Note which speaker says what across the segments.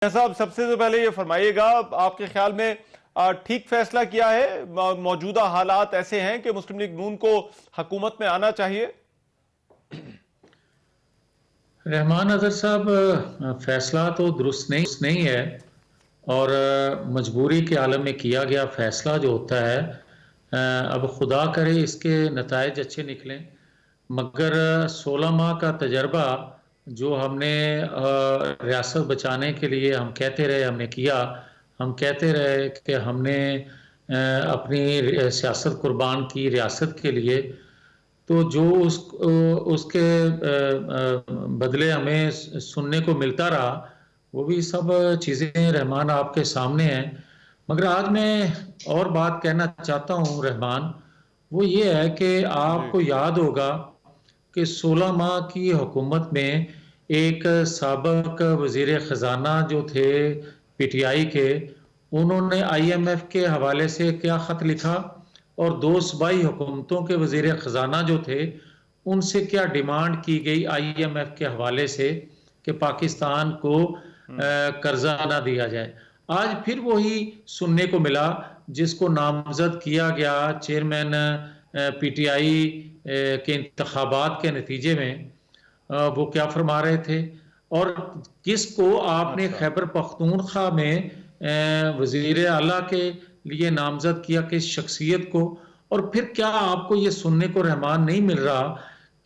Speaker 1: صاحب سب سے پہلے یہ فرمائیے گا، آپ کے خیال میں ٹھیک فیصلہ کیا ہے؟ موجودہ حالات ایسے ہیں کہ مسلم لیگ نون کو حکومت میں آنا چاہیے؟
Speaker 2: رحمان اظہر صاحب، فیصلہ تو درست نہیں ہے، اور مجبوری کے عالم میں کیا گیا فیصلہ جو ہوتا ہے، اب خدا کرے اس کے نتائج اچھے نکلیں، مگر 16 ماہ کا تجربہ جو ہم نے ریاست بچانے کے لیے ہم کہتے رہے، ہم نے کیا، ہم کہتے رہے کہ ہم نے اپنی سیاست قربان کی ریاست کے لیے، تو جو اس کے بدلے ہمیں سننے کو ملتا رہا وہ بھی سب چیزیں رحمان آپ کے سامنے ہیں۔ مگر آج میں اور بات کہنا چاہتا ہوں رحمان، وہ یہ ہے کہ آپ
Speaker 1: جی
Speaker 2: کو یاد ہوگا کہ 16 ماہ کی حکومت میں ایک سابق وزیر خزانہ جو تھے پی ٹی آئی کے، انہوں نے آئی ایم ایف کے حوالے سے کیا خط لکھا، اور دو صوبائی حکومتوں کے وزیر خزانہ جو تھے ان سے کیا ڈیمانڈ کی گئی آئی ایم ایف کے حوالے سے کہ پاکستان کو قرضہ نہ دیا جائے۔ آج پھر وہی سننے کو ملا، جس کو نامزد کیا گیا چیئرمین پی ٹی آئی کے انتخابات کے نتیجے میں، وہ کیا فرما رہے تھے، اور کس کو آپ نے
Speaker 1: اچھا
Speaker 2: خیبر پختونخوا میں وزیر اعلیٰ کے لیے نامزد کیا، کس شخصیت کو، اور پھر کیا آپ کو یہ سننے کو رحمان نہیں مل رہا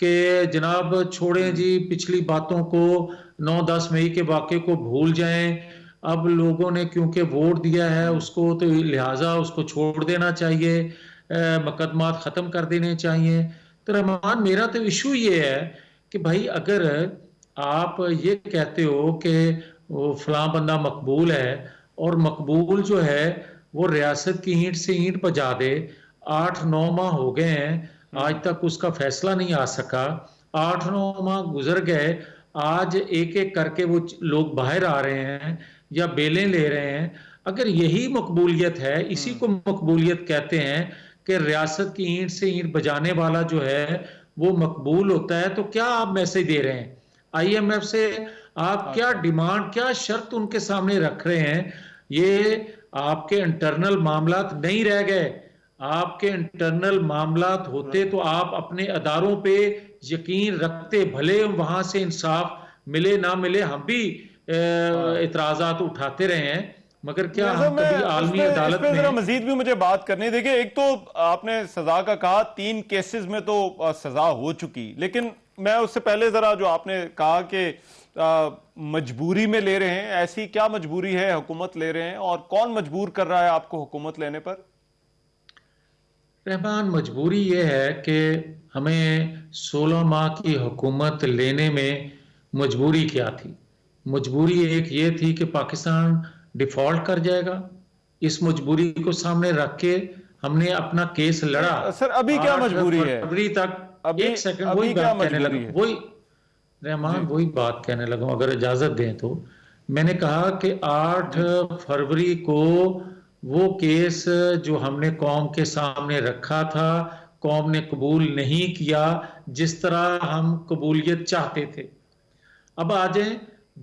Speaker 2: کہ جناب چھوڑیں جی پچھلی باتوں کو، 9-10 مئی کے واقعے کو بھول جائیں، اب لوگوں نے کیونکہ ووٹ دیا ہے اس کو، تو لہٰذا اس کو چھوڑ دینا چاہیے، مقدمات ختم کر دینے چاہیے۔ تو رحمان میرا تو ایشو یہ ہے کہ بھائی اگر آپ یہ کہتے ہو کہ وہ فلاں بندہ مقبول ہے، اور مقبول جو ہے وہ ریاست کی اینٹ سے اینٹ بجا دے، 8-9 ماہ ہو گئے ہیں آج تک اس کا فیصلہ نہیں آ سکا، 8-9 ماہ گزر گئے، آج ایک ایک کر کے وہ لوگ باہر آ رہے ہیں یا بیلیں لے رہے ہیں۔ اگر یہی مقبولیت ہے، اسی کو مقبولیت کہتے ہیں کہ ریاست کی اینٹ سے اینٹ بجانے والا جو ہے وہ مقبول ہوتا ہے، تو کیا آپ میسج دے رہے ہیں آئی ایم ایف سے؟ آپ کیا
Speaker 1: اچھا
Speaker 2: ڈیمانڈ، کیا شرط ان کے سامنے رکھ رہے ہیں؟ یہ آپ کے انٹرنل معاملات نہیں رہ گئے، آپ کے انٹرنل معاملات ہوتے تو آپ اپنے اداروں پہ یقین رکھتے، بھلے وہاں سے انصاف ملے نہ ملے، ہم بھی اعتراضات اٹھاتے رہے ہیں، مگر کیا
Speaker 1: میاں صاحب
Speaker 2: ہم
Speaker 1: میں
Speaker 2: کبھی
Speaker 1: اس
Speaker 2: عالمی
Speaker 1: پہ
Speaker 2: عدالت میں…
Speaker 1: ذرا مزید بھی مجھے بات کرنی ہے۔ دیکھیں، ایک تو آپ نے سزا کا کہا، 3 کیسز میں تو سزا ہو چکی، لیکن میں اس سے پہلے ذرا جو آپ نے کہا کہ مجبوری میں لے رہے ہیں، ایسی کیا مجبوری ہے حکومت لے رہے ہیں، اور کون مجبور کر رہا ہے آپ کو حکومت لینے پر؟
Speaker 2: رحمان، مجبوری یہ ہے کہ ہمیں 16 ماہ کی حکومت لینے میں مجبوری کیا تھی؟ مجبوری ایک یہ تھی کہ پاکستان ڈیفالٹ کر جائے گا، اس مجبوری کو سامنے رکھ کے ہم نے اپنا کیس لڑا
Speaker 1: نہیں سر، ابھی کیا
Speaker 2: 8
Speaker 1: مجبوری ہے؟
Speaker 2: فروری تک۔
Speaker 1: ابھی
Speaker 2: ایک سیکنڈ، وہی
Speaker 1: ابھی کیا
Speaker 2: بات کہنے لگا،
Speaker 1: مجبوری ہے؟
Speaker 2: وہی رحمان
Speaker 1: جی
Speaker 2: وہی بات کہنے لگا اگر اجازت دیں تو۔ میں نے کہا کہ 8
Speaker 1: جی
Speaker 2: فروری کو وہ کیس جو ہم نے قوم کے سامنے رکھا تھا، قوم نے قبول نہیں کیا جس طرح ہم قبولیت چاہتے تھے۔ اب آ جائیں،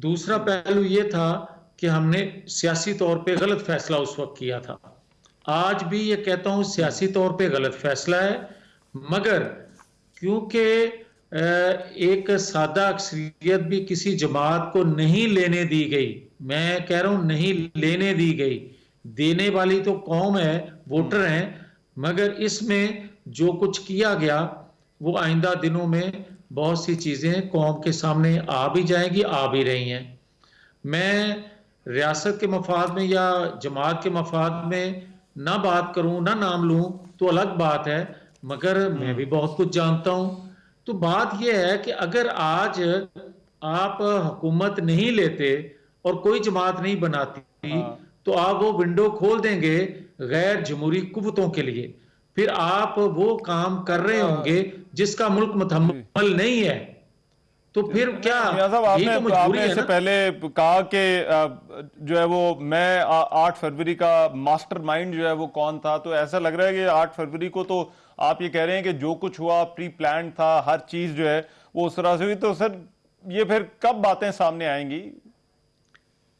Speaker 2: دوسرا پہلو یہ تھا کہ ہم نے سیاسی طور پہ غلط فیصلہ اس وقت کیا تھا، آج بھی یہ کہتا ہوں سیاسی طور پہ غلط فیصلہ ہے، مگر کیونکہ ایک سادہ اکثریت بھی کسی جماعت کو نہیں لینے دی گئی، میں کہہ رہا ہوں نہیں لینے دی گئی، دینے والی تو قوم ہے، ووٹر ہیں، مگر اس میں جو کچھ کیا گیا وہ آئندہ دنوں میں بہت سی چیزیں قوم کے سامنے آ بھی جائیں گی، آ بھی رہی ہیں۔ میں ریاست کے مفاد میں یا جماعت کے مفاد میں نہ بات کروں، نہ نام لوں تو الگ بات ہے، مگر میں بھی بہت کچھ جانتا ہوں۔ تو بات یہ ہے کہ اگر آج آپ حکومت نہیں لیتے اور کوئی جماعت نہیں بناتی
Speaker 1: ہاں
Speaker 2: تو آپ وہ ونڈو کھول دیں گے غیر جمہوری قوتوں کے لیے، پھر آپ وہ کام کر رہے ہوں گے جس کا ملک
Speaker 1: جی
Speaker 2: متحمل نہیں ہے، تو پھر کیا؟
Speaker 1: نہیں میاں صاحب،
Speaker 2: یہی تو
Speaker 1: آپ نے
Speaker 2: مجبوری
Speaker 1: اس
Speaker 2: ہے
Speaker 1: سے
Speaker 2: نا۔
Speaker 1: پہلے کہا کہ جو ہے وہ میں 8 فروری کا ماسٹر مائنڈ جو ہے وہ کون تھا، تو ایسا لگ رہا ہے کہ 8 فروری کو تو آپ یہ کہہ رہے ہیں کہ جو کچھ ہوا پری پلانڈ تھا، ہر چیز جو ہے وہ اس طرح سے ہوئی، تو سر یہ پھر کب باتیں سامنے آئیں گی؟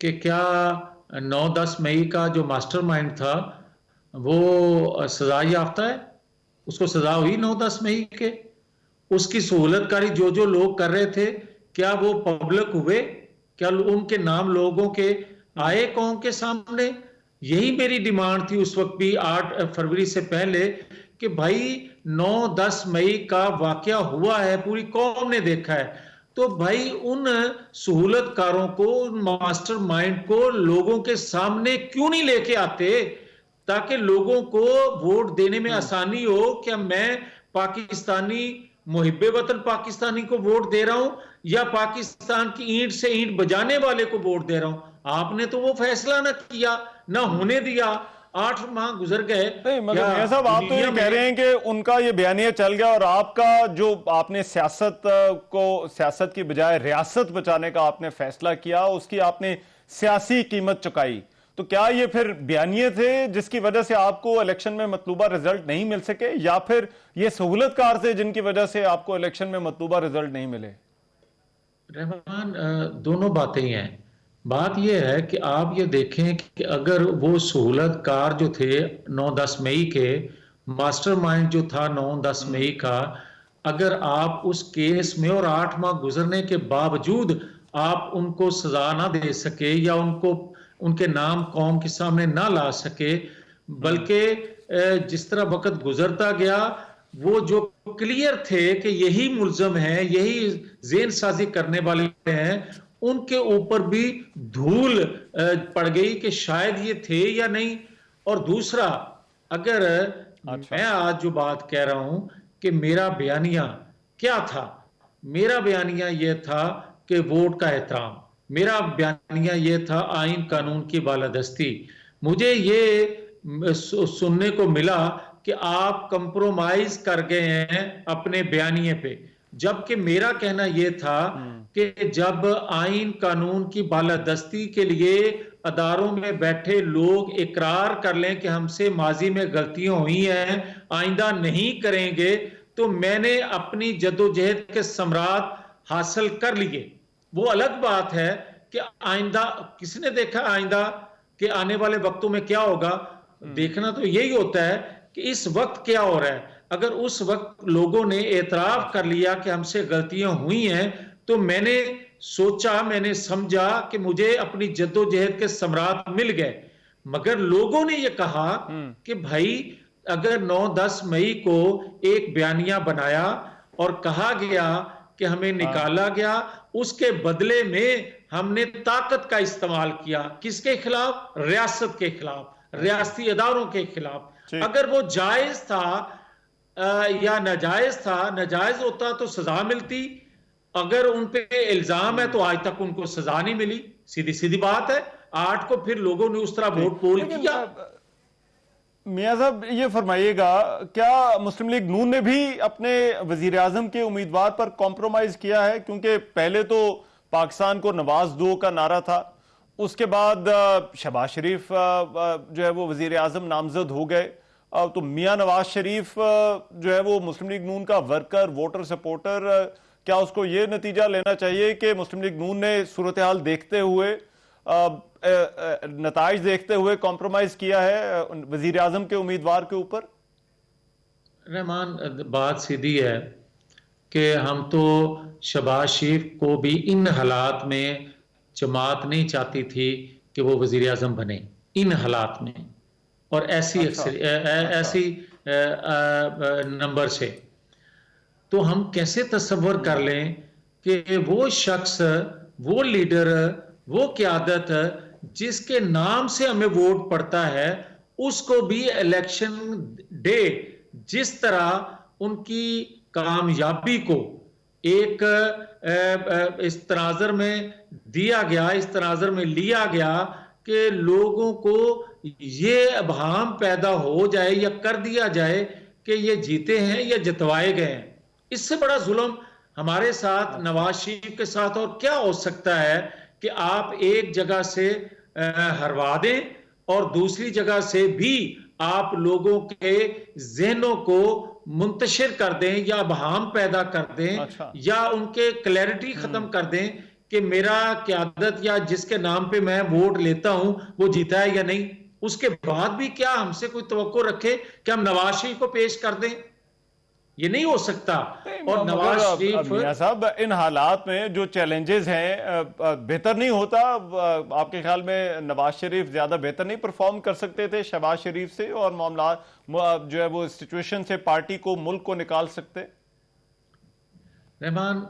Speaker 2: کہ کیا 9-10 مئی کا جو ماسٹر مائنڈ تھا وہ سزا یافتہ ہے؟ اس کو سزا ہوئی 9-10 مئی کے؟ اس کی سہولت کاری جو لوگ کر رہے تھے کیا وہ پبلک ہوئے؟ کیا ان کے نام لوگوں کے آئے قوم کے سامنے؟ یہی میری ڈیمانڈ تھی اس وقت بھی 8 فروری سے پہلے کہ بھائی 9-10 مئی کا واقعہ ہوا ہے، پوری قوم نے دیکھا ہے، تو بھائی ان سہولت کاروں کو، ان ماسٹر مائنڈ کو لوگوں کے سامنے کیوں نہیں لے کے آتے تاکہ لوگوں کو ووٹ دینے میں آسانی ہو؟ کیا میں پاکستانی محب وطن پاکستانی کو ووٹ دے رہا ہوں یا پاکستان کی اینٹ سے اینٹ بجانے والے کو ووٹ دے رہا ہوں؟ آپ نے تو وہ فیصلہ نہ کیا، نہ ہونے دیا، 8 ماہ گزر گئے۔
Speaker 1: نہیں مگر میاں صاحب آپ تو یہ کہہ رہے ہیں کہ ان کا یہ بیانیہ چل گیا اور آپ کا جو آپ نے سیاست کی بجائے ریاست بچانے کا آپ نے فیصلہ کیا، اس کی آپ نے سیاسی قیمت چکائی، تو کیا یہ پھر بیانیے تھے جس کی وجہ سے آپ کو الیکشن میں مطلوبہ رزلٹ نہیں مل سکے، یا پھر یہ سہولت کار تھے جن کی وجہ سے آپ کو الیکشن میں مطلوبہ رزلٹ نہیں ملے؟
Speaker 2: رحمان دونوں باتیں ہیں۔ بات یہ ہے کہ آپ یہ دیکھیں کہ اگر وہ سہولت کار جو تھے 9-10 مئی کے، ماسٹر مائنڈ جو تھا 9-10 مئی کا، اگر آپ اس کیس میں اور 8 ماہ گزرنے کے باوجود آپ ان کو سزا نہ دے سکے یا ان کے نام قوم کے سامنے نہ لا سکے، بلکہ جس طرح وقت گزرتا گیا وہ جو کلیئر تھے کہ یہی ملزم ہیں، یہی ذہن سازی کرنے والے ہیں، ان کے اوپر بھی دھول پڑ گئی کہ شاید یہ تھے یا نہیں۔ اور دوسرا، اگر میں آج جو بات کہہ رہا ہوں کہ میرا بیانیہ کیا تھا، میرا بیانیہ یہ تھا کہ ووٹ کا احترام، میرا بیانیہ یہ تھا آئین قانون کی بالادستی۔ مجھے یہ سننے کو ملا کہ آپ کمپرومائز کر گئے ہیں اپنے بیانیے پہ، جبکہ میرا کہنا یہ تھا کہ جب آئین قانون کی بالادستی کے لیے اداروں میں بیٹھے لوگ اقرار کر لیں کہ ہم سے ماضی میں غلطیاں ہوئی ہیں، آئندہ نہیں کریں گے، تو میں نے اپنی جدوجہد کے ثمرات حاصل کر لیے۔ وہ الگ بات ہے کہ آئندہ کسی نے دیکھا آئندہ کہ آنے والے وقتوں میں کیا ہوگا؟ دیکھنا تو یہی ہوتا ہے کہ اس وقت کیا ہو رہا ہے۔ اگر اس وقت لوگوں نے اعتراف کر لیا کہ ہم سے غلطیاں ہوئی ہیں، تو میں نے سوچا، میں نے سمجھا کہ مجھے اپنی جدوجہد کے ثمرات مل گئے۔ مگر لوگوں نے یہ کہا کہ بھائی اگر 9-10 مئی کو ایک بیانیہ بنایا اور کہا گیا کہ ہمیں نکالا گیا، اس کے بدلے میں ہم نے طاقت کا استعمال کیا، کس کے خلاف؟ ریاست کے خلاف، ریاستی اداروں کے خلاف۔ اگر وہ جائز تھا یا ناجائز تھا، ناجائز ہوتا تو سزا ملتی، اگر ان پہ الزام ہے تو آج تک ان کو سزا نہیں ملی، سیدھی بات ہے۔ 8 کو پھر لوگوں نے اس طرح ووٹ پول کیا۔
Speaker 1: میاں صاحب یہ فرمائیے گا، کیا مسلم لیگ نون نے بھی اپنے وزیر اعظم کے امیدوار پر کمپرومائز کیا ہے؟ کیونکہ پہلے تو پاکستان کو نواز دو کا نعرہ تھا، اس کے بعد شہباز شریف جو ہے وہ وزیر اعظم نامزد ہو گئے، تو میاں نواز شریف جو ہے وہ مسلم لیگ نون کا ورکر، ووٹر، سپورٹر، کیا اس کو یہ نتیجہ لینا چاہیے کہ مسلم لیگ نون نے صورتحال دیکھتے ہوئے، نتائج دیکھتے ہوئے کمپرومائز کیا ہے وزیر اعظم کے امیدوار کے اوپر؟
Speaker 2: رحمان بات سیدھی ہے کہ ہم تو شہباز شریف کو بھی ان حالات میں جماعت نہیں چاہتی تھی کہ وہ وزیر اعظم بنے، ان حالات میں اور ایسی نمبر سے، تو ہم کیسے تصور کر لیں کہ وہ شخص، وہ لیڈر، وہ قیادت جس کے نام سے ہمیں ووٹ پڑتا ہے، اس کو بھی الیکشن ڈے جس طرح ان کی کامیابی کو ایک اس تناظر میں دیا گیا، اس تناظر میں لیا گیا کہ لوگوں کو یہ ابہام پیدا ہو جائے یا کر دیا جائے کہ یہ جیتے ہیں یا جتوائے گئے ہیں۔ اس سے بڑا ظلم ہمارے ساتھ، نواز شریف کے ساتھ اور کیا ہو سکتا ہے کہ آپ ایک جگہ سے ہروا دیں اور دوسری جگہ سے بھی آپ لوگوں کے ذہنوں کو منتشر کر دیں یا ابہام پیدا کر دیں یا ان کے کلیئرٹی ختم کر دیں کہ میرا قیادت یا جس کے نام پہ میں ووٹ لیتا ہوں وہ جیتا ہے یا نہیں. اس کے بعد بھی کیا ہم سے کوئی توقع رکھے کہ ہم نواز شریف کو پیش کر دیں؟ یہ نہیں ہو سکتا. اور نواز شریف
Speaker 1: میاں صاحب ان حالات میں جو چیلنجز ہیں بہتر نہیں ہوتا آپ کے خیال میں نواز شریف زیادہ بہتر نہیں پرفارم کر سکتے تھے شہباز شریف سے اور معاملات جو ہے وہ سچویشن سے پارٹی کو ملک کو نکال سکتے؟
Speaker 2: رحمان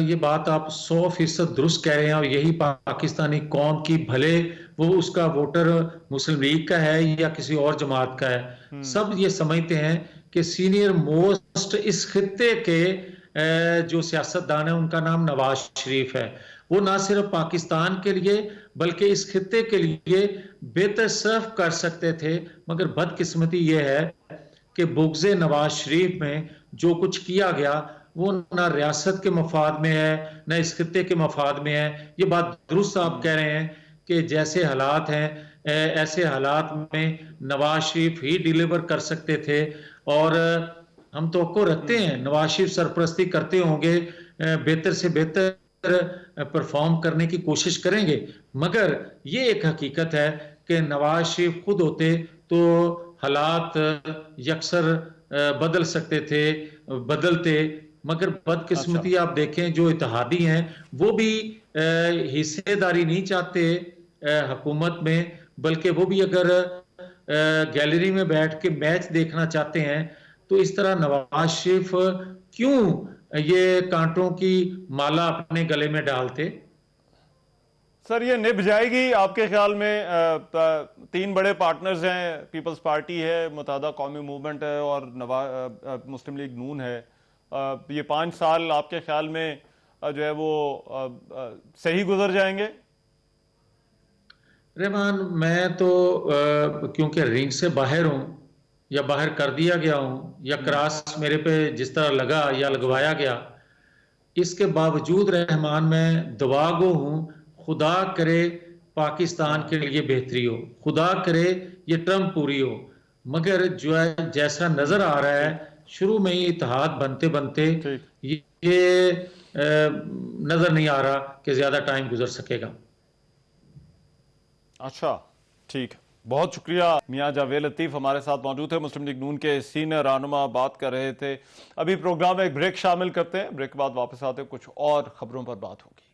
Speaker 2: یہ بات آپ 100% درست کہہ رہے ہیں اور یہی پاکستانی قوم کی بھلے وہ اس کا ووٹر مسلم لیگ کا ہے یا کسی اور جماعت کا ہے سب یہ سمجھتے ہیں کہ سینئر موسٹ اس خطے کے جو سیاستدان ہیں ان کا نام نواز شریف ہے. وہ نہ صرف پاکستان کے لیے بلکہ اس خطے کے لیے بہتر سرو کر سکتے تھے مگر بدقسمتی یہ ہے کہ بغض نواز شریف میں جو کچھ کیا گیا وہ نہ ریاست کے مفاد میں ہے نہ اس خطے کے مفاد میں ہے. یہ بات درست آپ کہہ رہے ہیں کہ جیسے حالات ہیں ایسے حالات میں نواز شریف ہی ڈیلیور کر سکتے تھے اور ہم توقع رکھتے ہیں نواز شریف سرپرستی کرتے ہوں گے بہتر سے بہتر پرفارم کرنے کی کوشش کریں گے. مگر یہ ایک حقیقت ہے کہ نواز شریف خود ہوتے تو حالات یکسر بدل سکتے تھے بدلتے مگر بدقسمتی آپ دیکھیں جو اتحادی ہیں وہ بھی حصے داری نہیں چاہتے حکومت میں بلکہ وہ بھی اگر گیلری میں بیٹھ کے میچ دیکھنا چاہتے ہیں تو اس طرح نواز شریف کیوں یہ کانٹوں کی مالا اپنے گلے میں ڈالتے؟
Speaker 1: سر یہ نبھ جائے گی آپ کے خیال میں؟ 3 بڑے پارٹنرز ہیں، پیپلز پارٹی ہے، متحدہ قومی موومنٹ ہے اور مسلم لیگ نون ہے. یہ 5 سال آپ کے خیال میں جو ہے وہ صحیح گزر جائیں گے؟
Speaker 2: رحمان میں تو کیونکہ رنگ سے باہر ہوں یا باہر کر دیا گیا ہوں یا کراس میرے پہ جس طرح لگا یا لگوایا گیا اس کے باوجود رحمان میں دعا گو ہوں خدا کرے پاکستان کے لیے بہتری ہو خدا کرے یہ ٹرم پوری ہو. مگر جو ہے جیسا نظر آ رہا ہے شروع میں ہی اتحاد بنتے بنتے یہ نظر نہیں آ رہا کہ زیادہ ٹائم گزر سکے گا.
Speaker 1: اچھا ٹھیک، بہت شکریہ. میاں جاوید لطیف ہمارے ساتھ موجود تھے، مسلم لیگ نون کے سینئر رہنما بات کر رہے تھے. ابھی پروگرام میں ایک بریک شامل کرتے ہیں، بریک کے بعد واپس آتے ہیں، کچھ اور خبروں پر بات ہوگی.